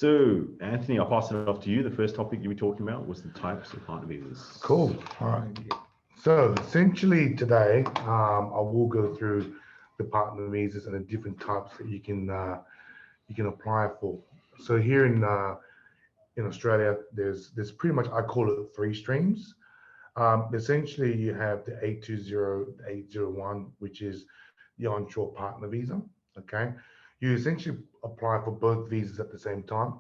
So, Anthony, I'll pass it off to you. The first topic you were talking about was the types of partner visas. Cool. All right. So essentially today, I will go through the partner visas and the different types that you can apply for. So here in Australia, there's pretty much, I call it three streams. Essentially, you have the 820, the 801, which is the onshore partner visa. Okay, you essentially apply for both visas at the same time.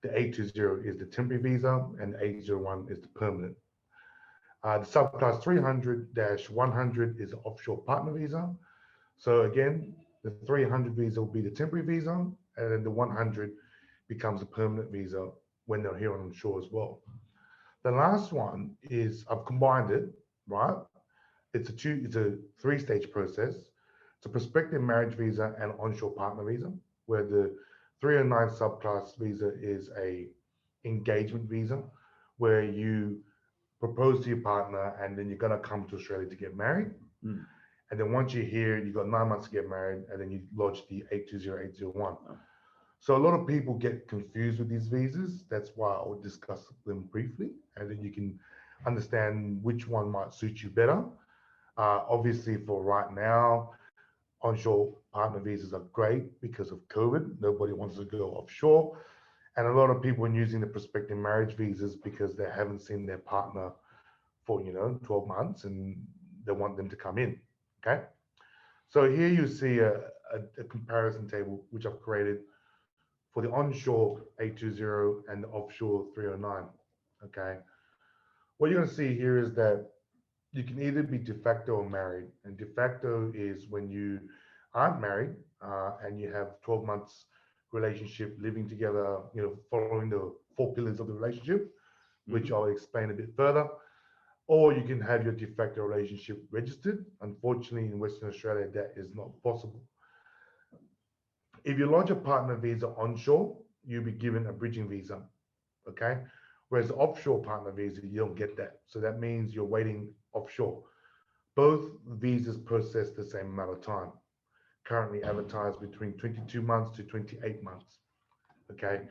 The 820 is the temporary visa, and the 801 is the permanent. The subclass 300-100 is the offshore partner visa. So again, the 300 visa will be the temporary visa, and then the 100 becomes a permanent visa when they're here on shore as well. The last one is I've combined it, right? It's a three-stage process. It's a prospective marriage visa and onshore partner visa, where the 309 subclass visa is a engagement visa, where you propose to your partner and then you're gonna come to Australia to get married. Mm. And then once you're here, you've got 9 months to get married, and then you lodge the 820, 801. Oh. So a lot of people get confused with these visas. That's why I would discuss them briefly, and then you can understand which one might suit you better. Obviously, for right now, onshore partner visas are great because of COVID. Nobody wants to go offshore. And a lot of people are using the prospective marriage visas because they haven't seen their partner for 12 months and they want them to come in. Okay. So here you see a comparison table which I've created for the onshore 820 and the offshore 309. Okay. What you're going to see here is that you can either be de facto or married. And de facto is when you aren't married and you have 12 months relationship living together, following the four pillars of the relationship, which I'll explain a bit further. Or you can have your de facto relationship registered. Unfortunately, in Western Australia, that is not possible. If you lodge a partner visa onshore, you'll be given a bridging visa, okay? Whereas offshore partner visa, you don't get that. So that means you're waiting offshore. Both visas process the same amount of time, currently advertised between 22 months to 28 months, okay?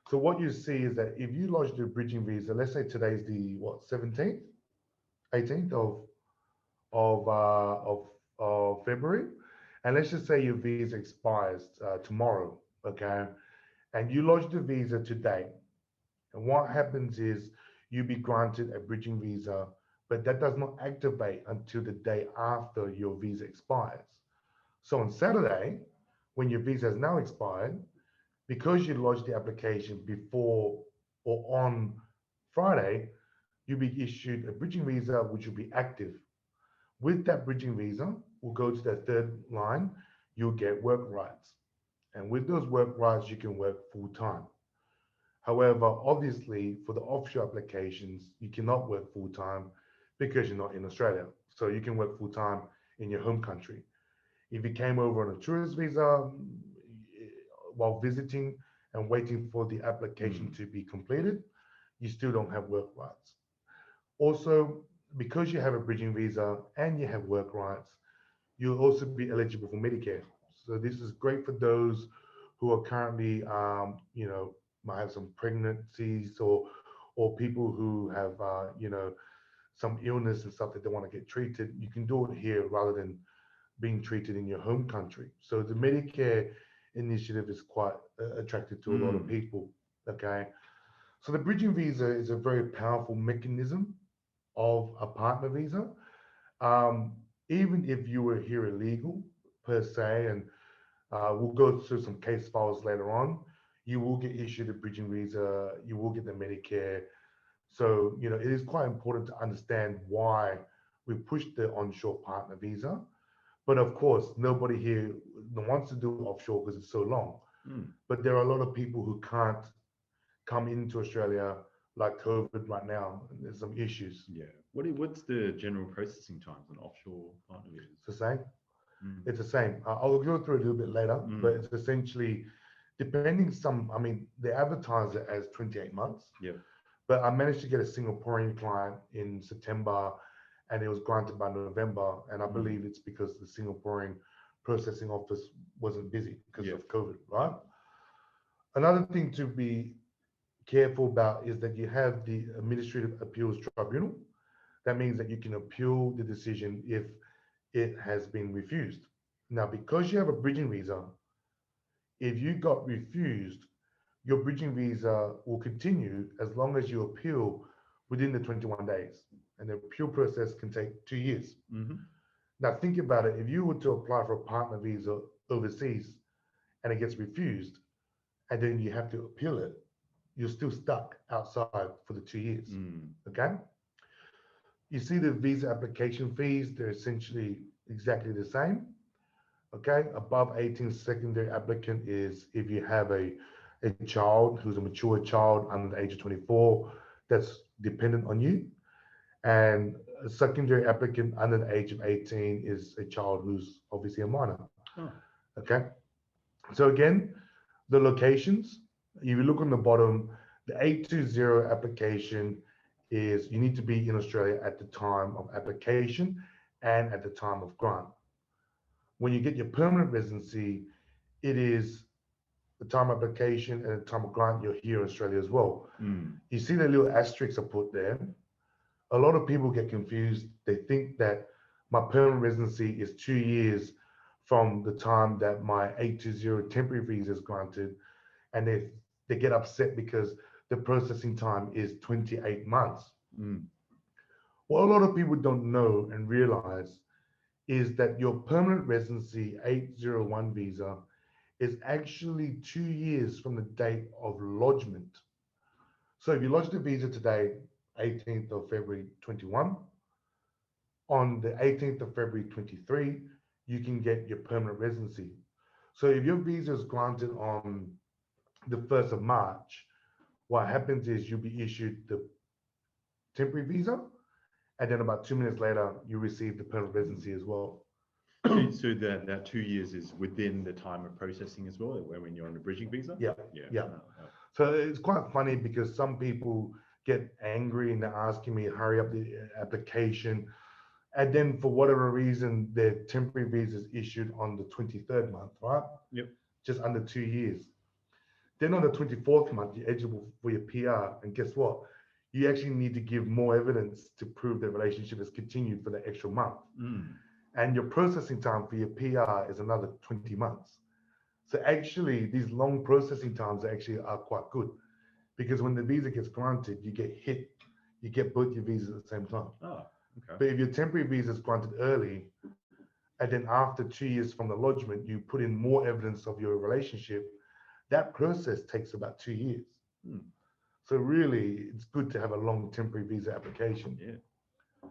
So what you see is that if you lodge the bridging visa, let's say today's the, 17th, 18th of February, and let's just say your visa expires tomorrow, okay? And you lodge the visa today. And what happens is you be granted a bridging visa, but that does not activate until the day after your visa expires. So on Saturday, when your visa has now expired, because you lodged the application before or on Friday, you'll be issued a bridging visa, which will be active. With that bridging visa, we'll go to the third line, you'll get work rights. And with those work rights, you can work full time. However, obviously, for the offshore applications, you cannot work full time because you're not in Australia. So you can work full time in your home country. If you came over on a tourist visa while visiting and waiting for the application to be completed, you still don't have work rights. Also, because you have a bridging visa and you have work rights, you'll also be eligible for Medicare. So this is great for those who are currently, might have some pregnancies or people who have, some illness and stuff that they want to get treated. You can do it here rather than being treated in your home country. So the Medicare initiative is quite attractive to a lot of people. Okay. So the bridging visa is a very powerful mechanism of a partner visa. Even if you were here illegal per se, and we'll go through some case files later on, you will get issued a bridging visa, you will get the Medicare. So, it is quite important to understand why we pushed the onshore partner visa. But of course, nobody here wants to do offshore because it's so long. But there are a lot of people who can't come into Australia like COVID right now. There's some issues. Yeah. What's the general processing times on offshore partner visas? It's the same. It's the same. I'll go through it a little bit later, but it's essentially depending they advertise it as 28 months. Yeah. But I managed to get a Singaporean client in September and it was granted by November. And I believe it's because the Singaporean processing office wasn't busy because of COVID, right? Another thing to be careful about is that you have the Administrative Appeals Tribunal. That means that you can appeal the decision if it has been refused. Now, because you have a bridging visa, if you got refused, your bridging visa will continue as long as you appeal within the 21 days. And the appeal process can take 2 years. Mm-hmm. Now, think about it. If you were to apply for a partner visa overseas and it gets refused, and then you have to appeal it, you're still stuck outside for the 2 years. Okay? You see the visa application fees, they're essentially exactly the same. Okay, above 18 secondary applicant is if you have a child who's a mature child under the age of 24 that's dependent on you. And a secondary applicant under the age of 18 is a child who's obviously a minor. Oh. Okay, so again, the locations, if you look on the bottom, the 820 application is you need to be in Australia at the time of application and at the time of grant. When you get your permanent residency, it is the time of application and the time of grant, you're here in Australia as well. You see the little asterisks are put there. A lot of people get confused. They think that my permanent residency is 2 years from the time that my 820 temporary visa is granted, and they get upset because the processing time is 28 months. What a lot of people don't know and realize is that your permanent residency 801 visa is actually 2 years from the date of lodgement. So if you lodge the visa today, 18th of February 21, on the 18th of February 23, you can get your permanent residency. So if your visa is granted on the 1st of March, what happens is you'll be issued the temporary visa, and then about 2 minutes later, you receive the permanent residency as well. So that 2 years is within the time of processing as well, where when you're on a bridging visa? Yeah. So it's quite funny because some people get angry and they're asking me, hurry up the application. And then for whatever reason, their temporary visa is issued on the 23rd month, right? Yep. Just under 2 years. Then on the 24th month, you're eligible for your PR. And guess what? You actually need to give more evidence to prove that relationship has continued for the extra month. And your processing time for your PR is another 20 months. So actually, these long processing times actually are quite good, because when the visa gets granted, you get both your visas at the same time. Oh, okay. But if your temporary visa is granted early, and then after 2 years from the lodgement, you put in more evidence of your relationship, that process takes about 2 years. So really, it's good to have a long temporary visa application. Yeah.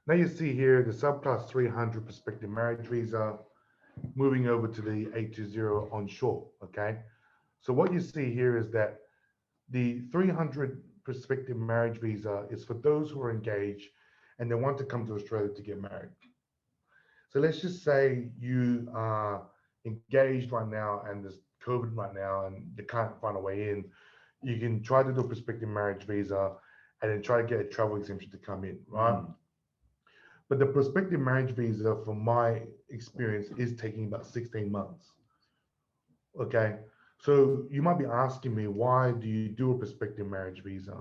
Now you see here the subclass 300 prospective marriage visa, moving over to the 820 onshore, okay? So what you see here is that the 300 prospective marriage visa is for those who are engaged and they want to come to Australia to get married. So let's just say you are engaged right now and there's COVID right now and you can't find a way in. You can try to do a prospective marriage visa and then try to get a travel exemption to come in, right? But the prospective marriage visa, from my experience, is taking about 16 months. Okay, so you might be asking me, why do you do a prospective marriage visa?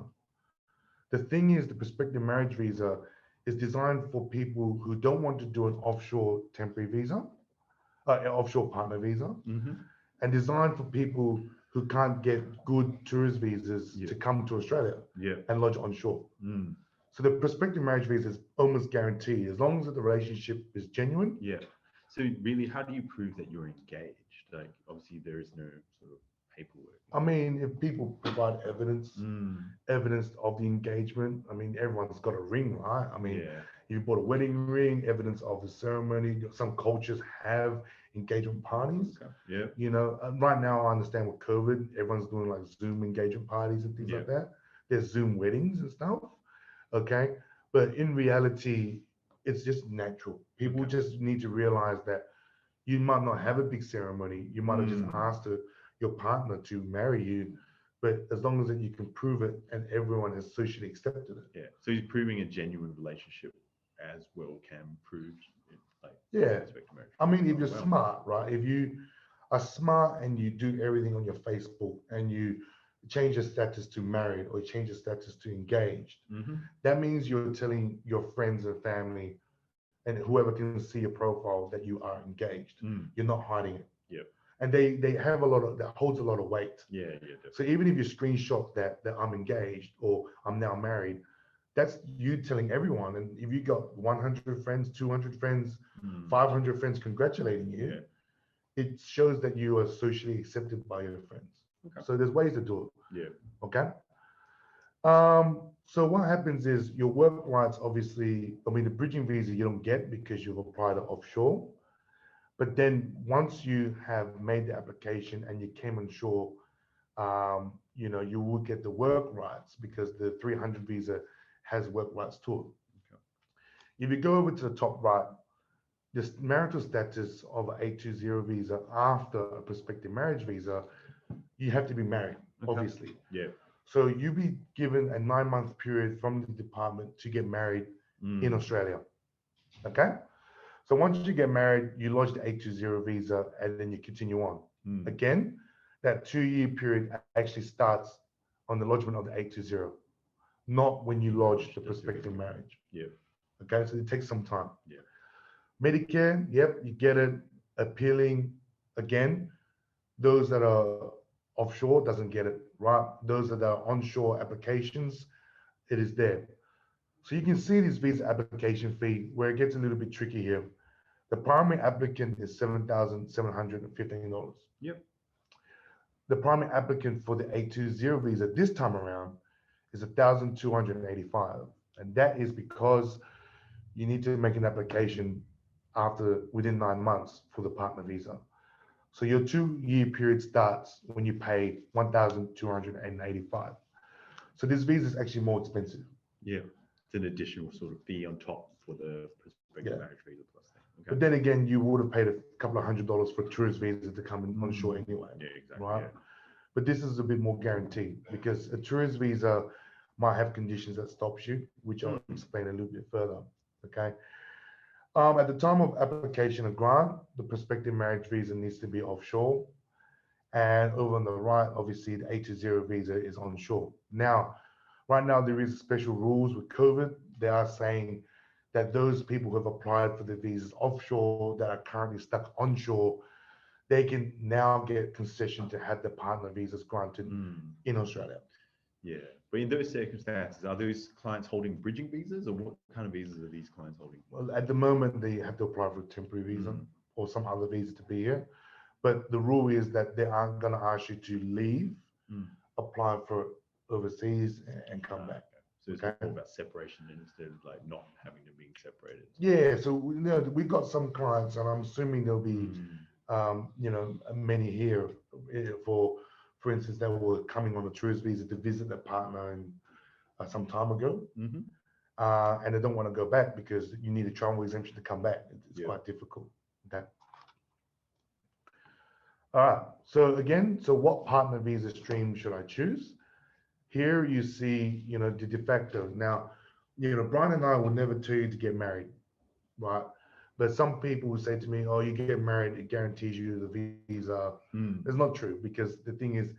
The thing is, the prospective marriage visa is designed for people who don't want to do an offshore temporary visa, an offshore partner visa, and designed for people who can't get good tourist visas to come to Australia and lodge onshore. So the prospective marriage visa is almost guaranteed as long as the relationship is genuine. Yeah. So really, how do you prove that you're engaged? Like, obviously, there is no sort of paperwork. I mean, if people provide evidence, evidence of the engagement, I mean, everyone's got a ring, right? I mean, you bought a wedding ring, evidence of the ceremony. Some cultures have engagement parties. Yeah. You know, right now I understand with COVID, everyone's doing like Zoom engagement parties and things like that. There's Zoom weddings and stuff. Okay, but in reality, it's just natural. People just need to realize that you might not have a big ceremony. You might have just asked your partner to marry you, but as long as you can prove it and everyone has socially accepted it. Yeah. So you're proving a genuine relationship as well can prove. I mean, if you're smart, right? are smart and you do everything on your Facebook and you change your status to married or change your status to engaged, Mm-hmm. that means you're telling your friends and family and whoever can see your profile that you are engaged. Mm. You're not hiding it. Yep. And they have a lot of that holds a lot of weight. Yeah, yeah, So definitely. even if you screenshot that I'm engaged or I'm now married, that's you telling everyone. And if you got 100 friends, 200 friends, Mm. 500 friends congratulating Yeah. you, it shows that you are socially accepted by your friends. Okay. So there's ways to do it. Yeah. Okay. So what happens is your work rights, obviously, I mean, the bridging visa you don't get because you've applied it offshore. But then once you have made the application and you came on shore, you will get the work rights because the 300 visa has work rights to it. Okay. If you go over to the top right, the marital status of an 820 visa after a prospective marriage visa, you have to be married, Okay. obviously. Yeah. So you'll be given a 9-month period from the department to get married in Mm. Australia. Okay? So once you get married, you lodge the 820 visa and then you continue on. Mm. Again, that 2-year period actually starts on the lodgement of the 820, not when you lodge the prospective marriage. Yeah. Okay, so it takes some time. Yeah. Medicare, yep, you get it. Appealing, again, those that are offshore doesn't get it, right? Those that are onshore applications, it is there. So you can see this visa application fee where it gets a little bit tricky here. The primary applicant is $7,715. Yep. The primary applicant for the 820 visa this time around is 1,285, and that is because you need to make an application after within 9 months for the partner visa. So your 2-year period starts when you pay 1,285. So this visa is actually more expensive. Yeah. It's an additional sort of fee on top for the prospective Yeah. marriage visa plus thing. Okay. But then again, you would have paid a couple of $100 for a tourist visa to come in on shore Mm. anyway. Yeah, exactly. Right. Yeah. But this is a bit more guaranteed because a tourist visa might have conditions that stops you, which I'll explain a little bit further. Okay. At the time of application of grant, the prospective marriage visa needs to be offshore. And over on the right, obviously, the 820 visa is onshore. Now, right now, there is special rules with COVID. They are saying that those people who have applied for the visas offshore that are currently stuck onshore, they can now get concession to have the partner visas granted Mm. in Australia. Yeah. But in those circumstances, are those clients holding bridging visas or what kind of visas are these clients holding? Well, at the moment, they have to apply for a temporary visa Mm. or some other visa to be here. But the rule is that they aren't going to ask you to leave, Mm. apply for overseas, and come back. Okay. So it's Okay. more about separation instead of like not having them being separated. Yeah, so we've got some clients, and I'm assuming there'll be, Mm. many here for instance, that were coming on a tourist visa to visit their partner and some time ago, Mm-hmm. and they don't want to go back because you need a travel exemption to come back. It's Yeah. quite difficult. Okay. All right. So again, so what partner visa stream should I choose? Here you see, the de facto. Now, Brian and I will never tell you to get married, right? But some people will say to me, "Oh, you get married, it guarantees you the visa." Mm. It's not true because the thing is,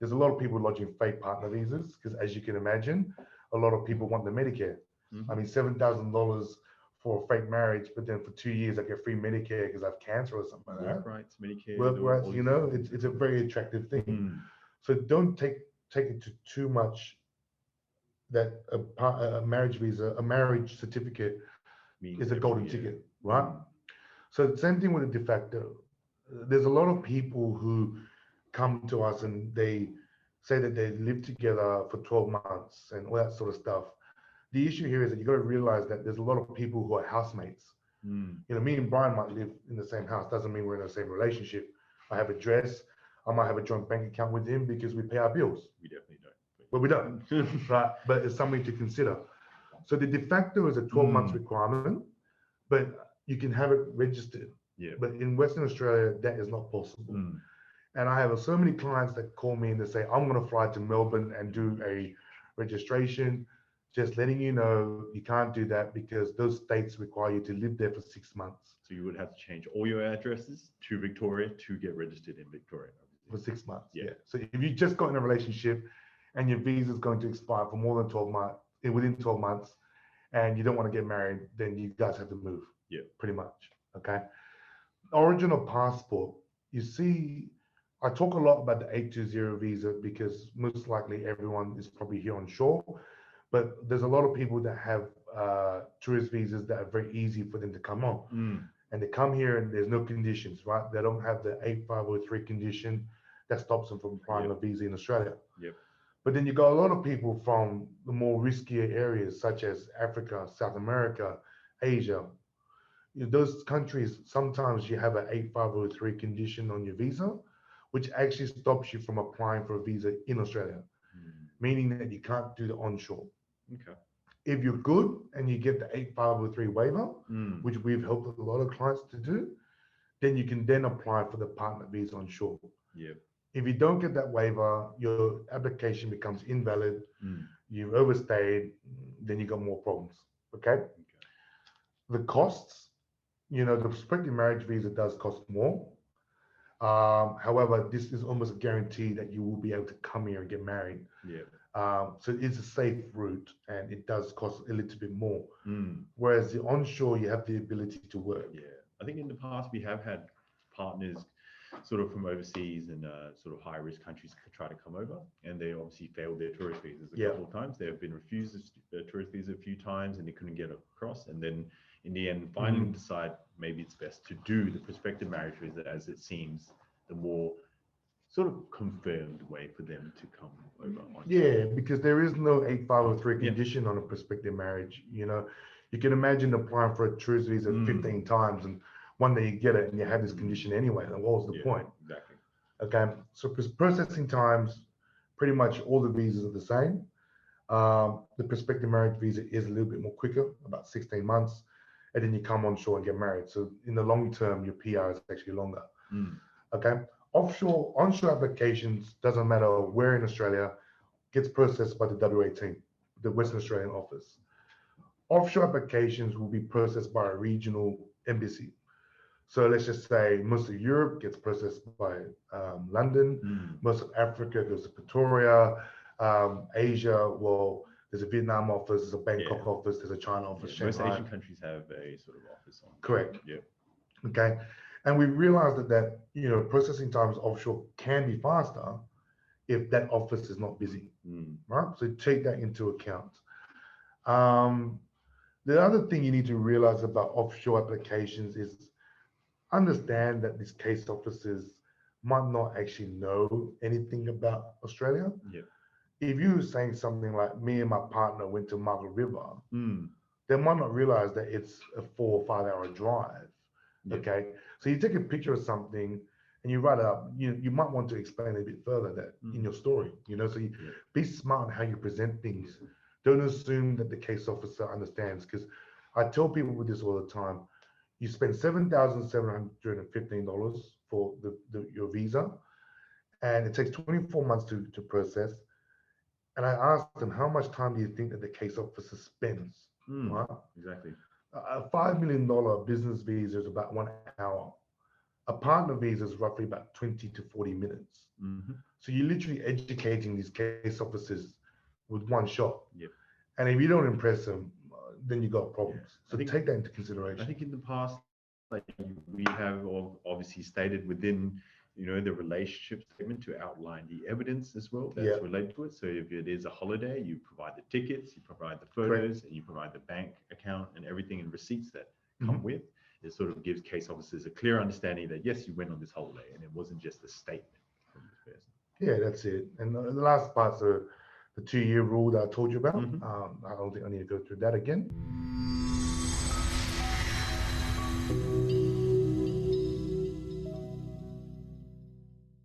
there's a lot of people lodging fake partner visas because, as you can imagine, a lot of people want the Medicare. Mhm. I mean, $7,000 for a fake marriage, but then for 2 years I get free Medicare because I have cancer or something like Work that. rights, Medicare. Work rights, all these things. it's a very attractive thing. Mm. So don't take it to too much that a marriage visa, a marriage certificate Means is a every golden year. ticket, right? Mm. So same thing with the de facto. There's a lot of people who come to us and they say that they live together for 12 months and all that sort of stuff. The issue here is that you got to realize that there's a lot of people who are housemates. Mm. Me and Brian might live in the same house. Doesn't mean we're in the same relationship. I have a dress. I might have a joint bank account with him because we pay our bills. We definitely don't. But we don't, right? But it's something to consider. So the de facto is a 12 months requirement, but you can have it registered. Yeah. But in Western Australia, that is not possible. Mm. And I have so many clients that call me and they say, I'm going to fly to Melbourne and do a registration. Just letting you know you can't do that because those states require you to live there for 6 months. So you would have to change all your addresses to Victoria to get registered in Victoria. For 6 months. Yeah. Yeah. So if you just got in a relationship and your visa is going to expire for more than 12 months, within 12 months, and you don't want to get married, then you guys have to move. Yeah. Pretty much. Okay. Original passport. You see, I talk a lot about the 820 visa because most likely everyone is probably here on shore, but there's a lot of people that have tourist visas that are very easy for them to come on. And they come here and there's no conditions, right? They don't have the 8503 condition that stops them from applying a visa in Australia. Yep. But then you got a lot of people from the more riskier areas, such as Africa, South America, Asia. Those countries, sometimes you have an 8503 condition on your visa, which actually stops you from applying for a visa in Australia, meaning that you can't do the onshore. Okay. If you're good and you get the 8503 waiver, which we've helped a lot of clients to do, then you can then apply for the partner visa on shore. Yeah. If you don't get that waiver, your application becomes invalid. You've overstayed, then you got more problems. Okay. The costs, the prospective marriage visa does cost more. However, this is almost a guarantee that you will be able to come here and get married. Yeah. So it's a safe route and it does cost a little bit more. Whereas the onshore, you have the ability to work. Yeah. I think in the past we have had partners sort of from overseas and sort of high risk countries try to come over, and they obviously failed their tourist visas a couple of times. They have been refused a tourist visa a few times and they couldn't get across. And then in the end, finally decide maybe it's best to do the prospective marriage visa, as it seems the more sort of confirmed way for them to come over. Yeah, because there is no 8503 condition on a prospective marriage. You can imagine applying for a tourist visa 15 times and one day you get it and you have this condition anyway. And what was the point? Exactly. Okay, so processing times, pretty much all the visas are the same. The prospective marriage visa is a little bit more quicker, about 16 months, and then you come on shore and get married. So in the long term, your PR is actually longer. Okay, onshore applications, doesn't matter where in Australia, gets processed by the W18, the Western Australian office. Offshore applications will be processed by a regional embassy. So let's just say most of Europe gets processed by London, most of Africa goes to Pretoria, Asia, well, there's a Vietnam office, there's a Bangkok office, there's a China office, Most Shanghai. Asian countries have a sort of office on. Correct. Yeah. Okay. And we realized that processing times offshore can be faster if that office is not busy, right? So take that into account. The other thing you need to realize about offshore applications is understand that these case officers might not actually know anything about Australia. Yeah. If you're saying something like, me and my partner went to Margaret River, they might not realize that it's a 4 or 5 hour drive. Yeah. Okay. So you take a picture of something and you write it up, you might want to explain a bit further that in your story, so you be smart in how you present things. Don't assume that the case officer understands, because I tell people with this all the time. You spend $7,715 for your visa, and it takes 24 months to process. And I asked them, how much time do you think that the case officer spends? Right? Exactly. A $5 million business visa is about 1 hour. A partner visa is roughly about 20 to 40 minutes. So you're literally educating these case officers with one shot. Yep. And if you don't impress them, then you got problems. So take that into consideration. I think in the past, we have obviously stated within, the relationship statement to outline the evidence as well that's related to it. So if it is a holiday, you provide the tickets, you provide the photos, and you provide the bank account and everything and receipts that come with. It sort of gives case officers a clear understanding that yes, you went on this holiday and it wasn't just a statement from this person. Yeah, that's it. And the last part's the 2-year rule that I told you about. I don't think I need to go through that again.